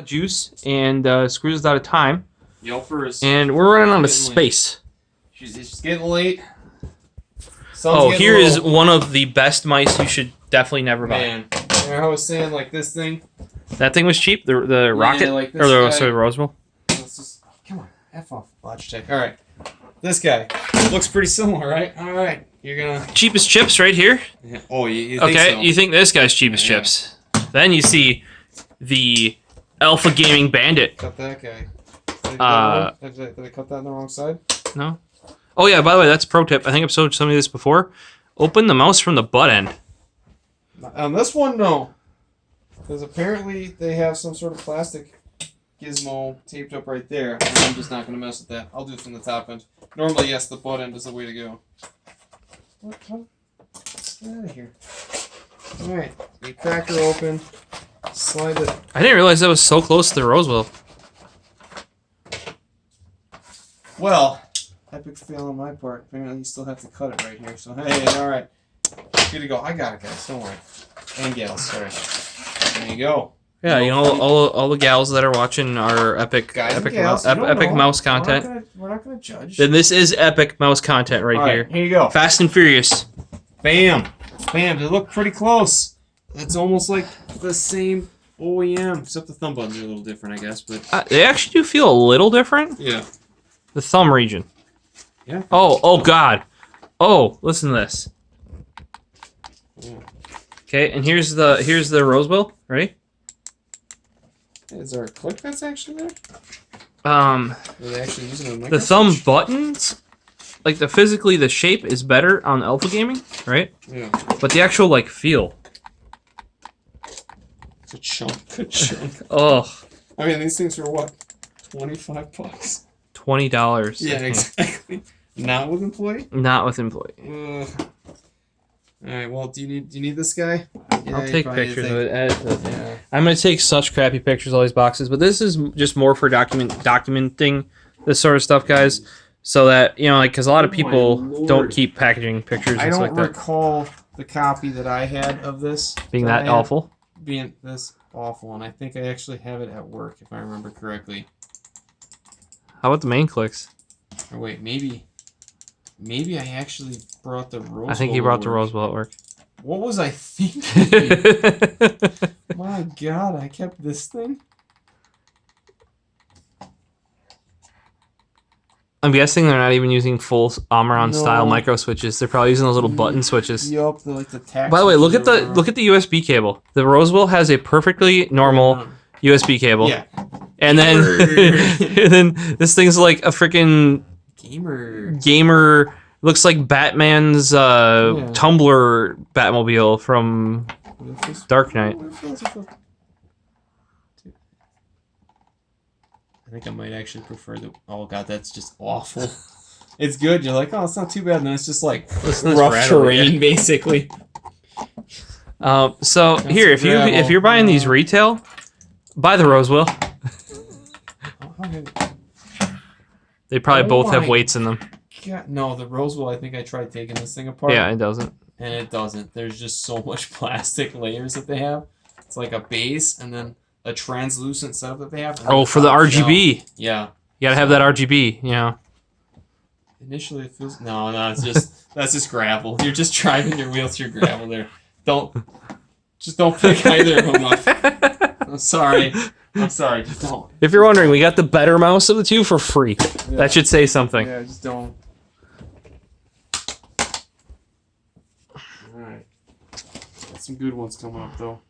juice and Screws is out of time. Yelper is. And we're running out of space. It's getting late. Here is one of the best mice you should definitely never buy. Man, I was saying, like, this thing. That thing was cheap. The rocket like this or the guy. Rosewill. Let's just, come on, F off, Logitech. All right, this guy looks pretty similar, right? All right, you're gonna cheapest chips right here. Yeah. Oh, you think okay? So? You think this guy's cheapest chips? Then you see the Alpha Gaming Bandit. Cut that guy. Did I cut that on the wrong side? No. Oh yeah. By the way, that's a pro tip. I think I've showed somebody this before. Open the mouse from the butt end. On this one, no. Because apparently they have some sort of plastic gizmo taped up right there. And I'm just not going to mess with that. I'll do it from the top end. Normally, yes, the butt end is the way to go. What? Let's get out of here. Alright, you crack her open. Slide it. I didn't realize that was so close to the Rosewill. Well, epic fail on my part. Apparently you still have to cut it right here. So, hey, alright. Good to go. I got it, guys. Don't worry. And gals, sorry. There you go. Yeah, you know, all the gals that are watching our epic mouse content. We're not gonna judge. Then this is epic mouse content right here. Here you go. Fast and Furious. Bam. Bam. They look pretty close. It's almost like the same OEM, except the thumb buttons are a little different, I guess. But they actually do feel a little different. Yeah. The thumb region. Yeah. Oh God. Oh, listen to this. Yeah. Okay, and here's the Rosewill. Ready? Is there a click that's actually there? Are they actually using a micro the thumb switch? buttons, like physically the shape is better on Alpha Gaming, right? Yeah. But the actual like feel. It's a chunk. Good chunk. Oh. I mean, these things are what? $25. $20. Yeah, exactly. Not with employee? Not with employee. Alright, well, do you need this guy? Yeah, I'll take pictures of it. Yeah. I'm gonna take such crappy pictures of all these boxes, but this is just more for documenting this sort of stuff, guys, so that like, because a lot of people don't keep packaging pictures. I don't like that. recall the copy that I had of this being that awful. Being this awful, and I think I actually have it at work if I remember correctly. How about the main clicks? Or wait, maybe I actually brought the Rosewill. I think he brought the Rosewill at work. What was I thinking? My God, I kept this thing. I'm guessing they're not even using full Omron style micro switches. They're probably using those little button switches. Yup, like the tax. By the way, look at the USB cable. The Rosewill has a perfectly normal USB cable. Yeah. And then and then this thing's like a freaking gamer. Looks like Batman's Tumblr Batmobile from Dark Knight. I think I might actually prefer the. Oh God, that's just awful. It's good. You're like, oh, it's not too bad. And then it's just like rough terrain, basically. So here, if you're buying these retail, buy the Rosewill. They probably both have weights in them. God, no, the Rosewill. I think I tried taking this thing apart. Yeah, it doesn't. And it doesn't. There's just so much plastic layers that they have. It's like a base and then a translucent setup that they have. Oh, for the RGB. Shell. Yeah. You gotta have that RGB. Yeah. Initially, it feels no. It's just that's just gravel. You're just driving your wheel through gravel there. Don't pick either of them up. I'm sorry. Just don't. If you're wondering, we got the better mouse of the two for free. Yeah. That should say something. Yeah, just don't. All right. Got some good ones coming up though.